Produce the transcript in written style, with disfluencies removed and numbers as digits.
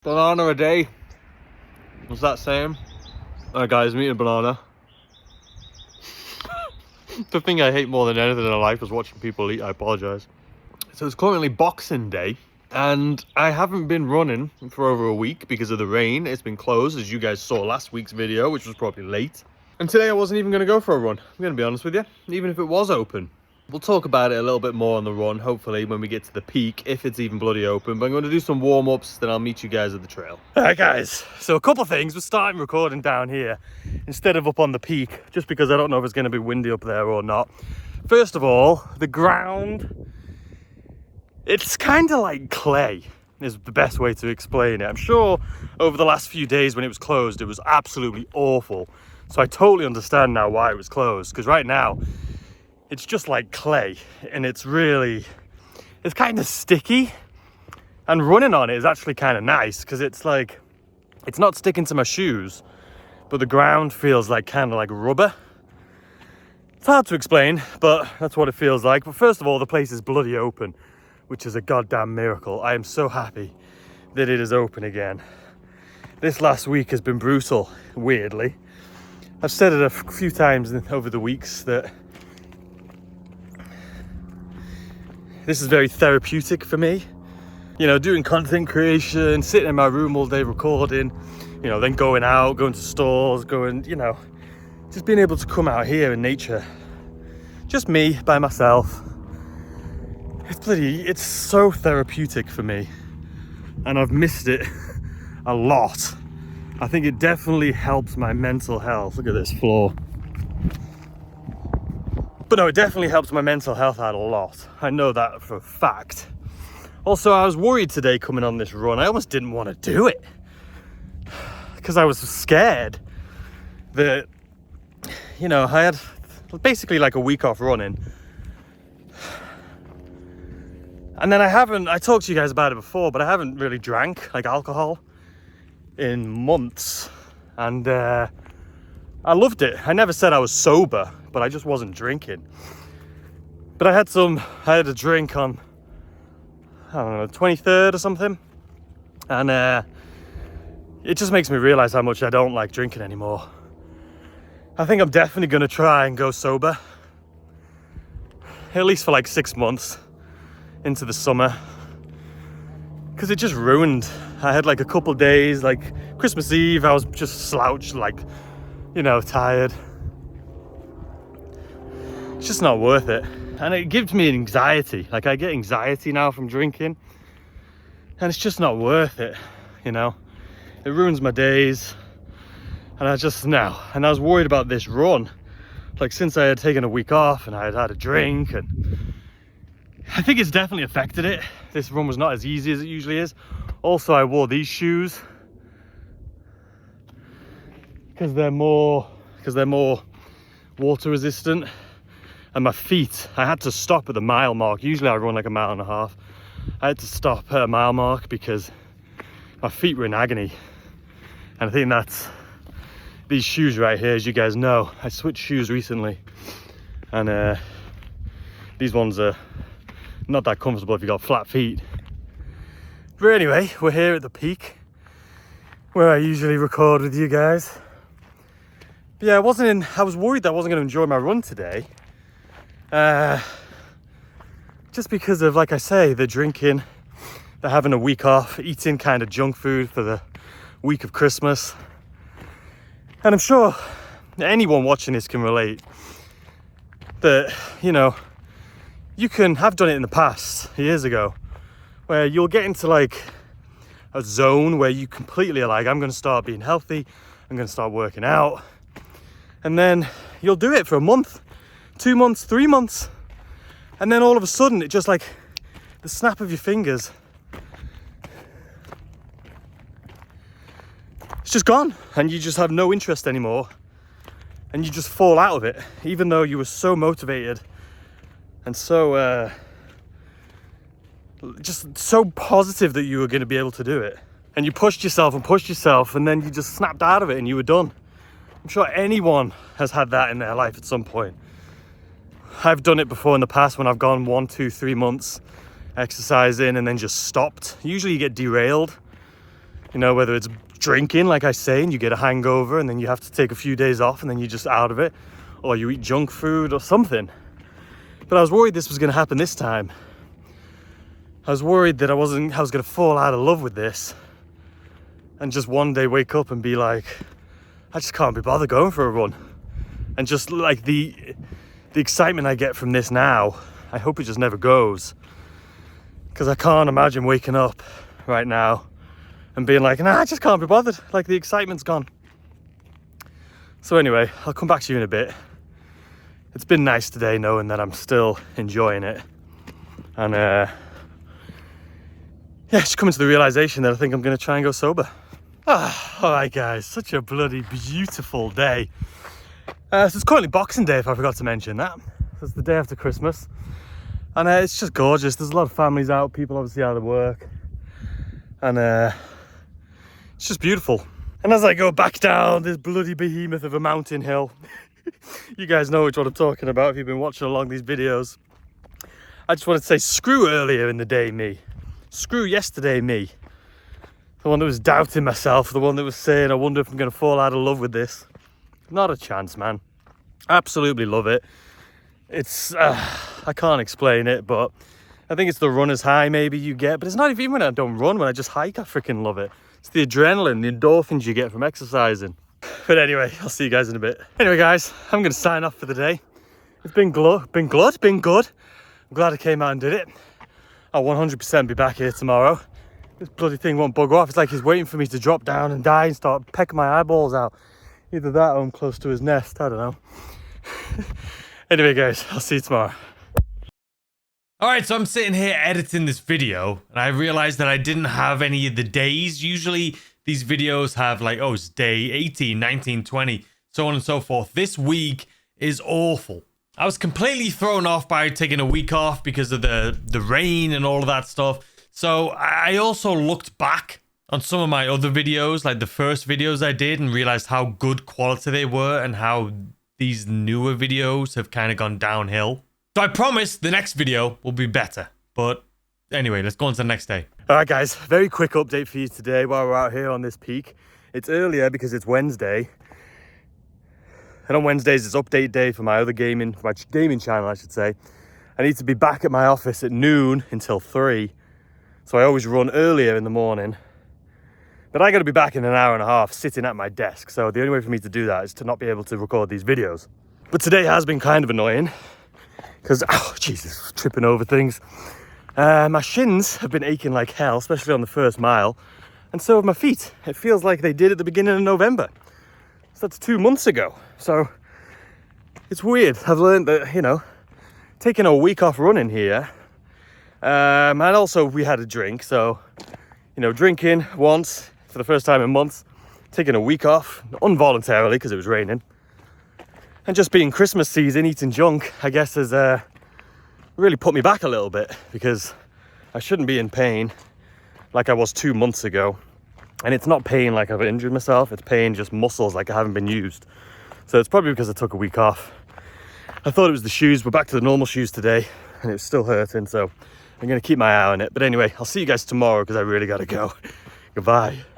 Banana a day. What's that saying? Alright guys, I'm eating a banana. The thing I hate more than anything in life is watching people eat. I apologise. So it's currently Boxing Day and I haven't been running for over a week because of the rain. It's been closed, as you guys saw last week's video, which was probably late. And today I wasn't even going to go for a run. I'm going to be honest with you, even if it was open. We'll talk about it a little bit more on the run, hopefully, when we get to the peak, if it's even bloody open. But I'm going to do some warm-ups, then I'll meet you guys at the trail. Alright guys, so a couple things. We're starting recording down here instead of up on the peak, just because I don't know if it's going to be windy up there or not. First of all, the ground, it's kind of like clay, is the best way to explain it. I'm sure over the last few days when it was closed, it was absolutely awful. So I totally understand now why it was closed, because right now, it's just like clay, and it's kind of sticky, and running on it is actually kind of nice because it's like, it's not sticking to my shoes, but the ground feels like kind of like rubber. It's hard to explain, but that's what it feels like. But first of all, the place is bloody open, which is a goddamn miracle. I am so happy that it is open again. This last week has been brutal, weirdly. I've said it a few times over the weeks that this is very therapeutic for me. You know, doing content creation, sitting in my room all day recording, you know, then going out, going to stores, just being able to come out here in nature. Just me, by myself. It's so therapeutic for me. And I've missed it a lot. I think it definitely helps my mental health. Look at this floor. But no, it definitely helps my mental health out a lot. I know that for a fact. Also, I was worried today coming on this run. I almost didn't want to do it because I was scared that, you know, I had basically like a week off running. And then I talked to you guys about it before, but I haven't really drank like alcohol in months. And I loved it. I never said I was sober, but I just wasn't drinking. But I had a drink on, I don't know, 23rd or something. And it just makes me realize how much I don't like drinking anymore. I think I'm definitely going to try and go sober. At least for like 6 months into the summer. Because it just ruined. I had like a couple days, like Christmas Eve, I was just slouched, like, you know, tired. It's just not worth it. And it gives me anxiety. Like, I get anxiety now from drinking. And it's just not worth it, you know. It ruins my days. And I was worried about this run. Like, since I had taken a week off and I had had a drink, and I think it's definitely affected it. This run was not as easy as it usually is. Also, I wore these shoes because they're more water resistant. And my feet, I had to stop at the mile mark. Usually I run like a mile and a half. I had to stop at a mile mark because my feet were in agony. And I think that's these shoes right here, as you guys know. I switched shoes recently. And these ones are not that comfortable if you've got flat feet. But anyway, we're here at the peak where I usually record with you guys. But yeah, I was worried that I wasn't going to enjoy my run today. Just because of, like I say, the drinking, the having a week off, eating kind of junk food for the week of Christmas. And I'm sure anyone watching this can relate that, you know, you can have done it in the past, years ago, where you'll get into like a zone where you completely are like, I'm going to start being healthy, I'm going to start working out. And then you'll do it for a month, 2 months, 3 months. And then all of a sudden, it just like the snap of your fingers, it's just gone. And you just have no interest anymore. And you just fall out of it, even though you were so motivated and so, just so positive that you were going to be able to do it. And you pushed yourself, and then you just snapped out of it and you were done. I'm sure anyone has had that in their life at some point. I've done it before in the past when I've gone 1, 2, 3 months exercising and then just stopped. Usually you get derailed You know, whether it's drinking, like I say, and you get a hangover and then you have to take a few days off and then you're just out of it, or you eat junk food or something. But I was worried this was going to happen this time. I was worried that I was going to fall out of love with this and just one day wake up and be like, I just can't be bothered going for a run. And just like the excitement I get from this now, I hope it just never goes. Because I can't imagine waking up right now and being like, nah, I just can't be bothered. Like, the excitement's gone. So anyway, I'll come back to you in a bit. It's been nice today knowing that I'm still enjoying it. And yeah, just coming to the realization that I think I'm going to try and go sober. All right, guys, such a bloody beautiful day. So it's currently Boxing Day, if I forgot to mention that. So it's the day after Christmas. And it's just gorgeous. There's a lot of families out, people obviously out of work. And it's just beautiful. And as I go back down this bloody behemoth of a mountain hill, you guys know which one I'm talking about if you've been watching along these videos. I just wanted to say, screw earlier in the day me. Screw yesterday me. The one that was doubting myself, the one that was saying, I wonder if I'm going to fall out of love with this. Not a chance, man. Absolutely love it. It's, I can't explain it, but I think it's the runner's high maybe you get. But it's not even when I don't run, when I just hike, I freaking love it. It's the adrenaline, the endorphins you get from exercising. But anyway, I'll see you guys in a bit. Anyway, guys, I'm going to sign off for the day. It's been good. I'm glad I came out and did it. I'll 100% be back here tomorrow. This bloody thing won't bugger off. It's like he's waiting for me to drop down and die and start pecking my eyeballs out. Either that or I'm close to his nest. I don't know. Anyway, guys, I'll see you tomorrow. Alright, so I'm sitting here editing this video, and I realized that I didn't have any of the days. Usually, these videos have like, oh, it's day 18, 19, 20, so on and so forth. This week is awful. I was completely thrown off by taking a week off because of the rain and all of that stuff. So I also looked back on some of my other videos, like the first videos I did, and realized how good quality they were and how these newer videos have kind of gone downhill. So I promise the next video will be better. But anyway, let's go on to the next day. All right, guys, very quick update for you today while we're out here on this peak. It's earlier because it's Wednesday. And on Wednesdays, it's update day for my gaming channel, I should say. I need to be back at my office at noon until 3. So I always run earlier in the morning. But I got to be back in an hour and a half sitting at my desk. So the only way for me to do that is to not be able to record these videos. But today has been kind of annoying because, oh, Jesus, tripping over things. My shins have been aching like hell, especially on the first mile. And so have my feet. It feels like they did at the beginning of November. So that's 2 months ago. So it's weird. I've learned that, you know, taking a week off running here. And also we had a drink. So, you know, drinking once for the first time in months, taking a week off involuntarily because it was raining. And just being Christmas season, eating junk, I guess has really put me back a little bit because I shouldn't be in pain like I was 2 months ago. And it's not pain like I've injured myself, it's pain just muscles like I haven't been used. So it's probably because I took a week off. I thought it was the shoes, we're back to the normal shoes today and it's still hurting, so I'm gonna keep my eye on it. But anyway, I'll see you guys tomorrow because I really gotta go. Goodbye.